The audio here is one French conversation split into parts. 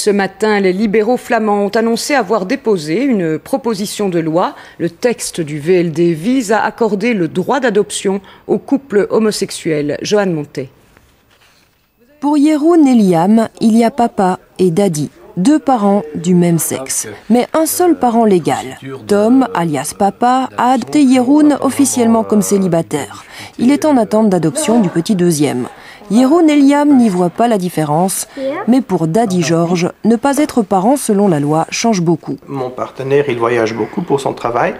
Ce matin, les libéraux flamands ont annoncé avoir déposé une proposition de loi. Le texte du VLD vise à accorder le droit d'adoption aux couples homosexuels. Joanne Montet. Pour Jeroen et Liam, il y a papa et daddy, deux parents du même sexe, mais un seul parent légal. Tom, alias papa, a adopté Jeroen officiellement comme célibataire. Il est en attente d'adoption du petit deuxième. Jeroen et Liam n'y voient pas la différence, mais pour Daddy George, ne pas être parent selon la loi change beaucoup. Mon partenaire, il voyage beaucoup pour son travail.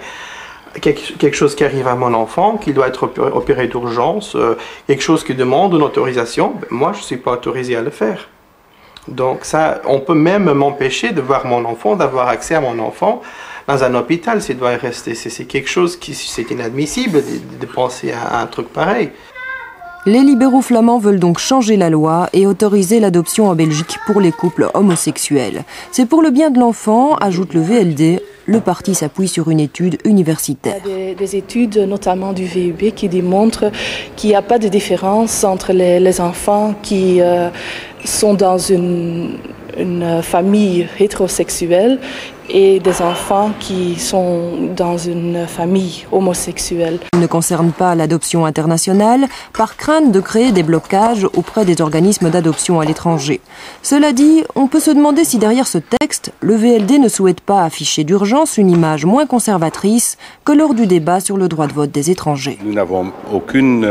Quelque chose qui arrive à mon enfant, qui doit être opéré d'urgence, quelque chose qui demande une autorisation, moi je ne suis pas autorisé à le faire. Donc ça, on peut même m'empêcher de voir mon enfant, d'avoir accès à mon enfant dans un hôpital s'il doit y rester. C'est quelque chose qui, c'est inadmissible de penser à un truc pareil. Les libéraux flamands veulent donc changer la loi et autoriser l'adoption en Belgique pour les couples homosexuels. C'est pour le bien de l'enfant, ajoute le VLD. Le parti s'appuie sur une étude universitaire. Il y a des études, notamment du VUB, qui démontrent qu'il n'y a pas de différence entre les enfants qui sont dans une famille hétérosexuelle et des enfants qui sont dans une famille homosexuelle. Il ne concerne pas l'adoption internationale, par crainte de créer des blocages auprès des organismes d'adoption à l'étranger. Cela dit, on peut se demander si derrière ce texte, le VLD ne souhaite pas afficher d'urgence une image moins conservatrice que lors du débat sur le droit de vote des étrangers. Nous n'avons aucune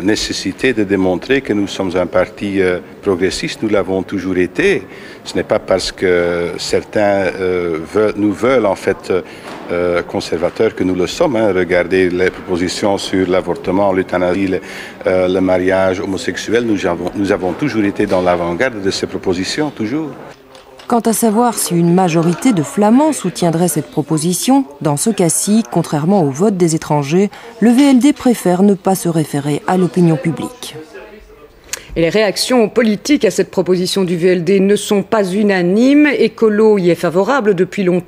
nécessité de démontrer que nous sommes un parti progressiste, nous l'avons toujours été. Ce n'est pas parce que certains nous veulent en fait conservateurs que nous le sommes. Regardez les propositions sur l'avortement, l'euthanasie, le mariage homosexuel. Nous avons toujours été dans l'avant-garde de ces propositions, toujours. Quant à savoir si une majorité de Flamands soutiendrait cette proposition, dans ce cas-ci, contrairement au vote des étrangers, le VLD préfère ne pas se référer à l'opinion publique. Et les réactions politiques à cette proposition du VLD ne sont pas unanimes. Écolo y est favorable depuis longtemps.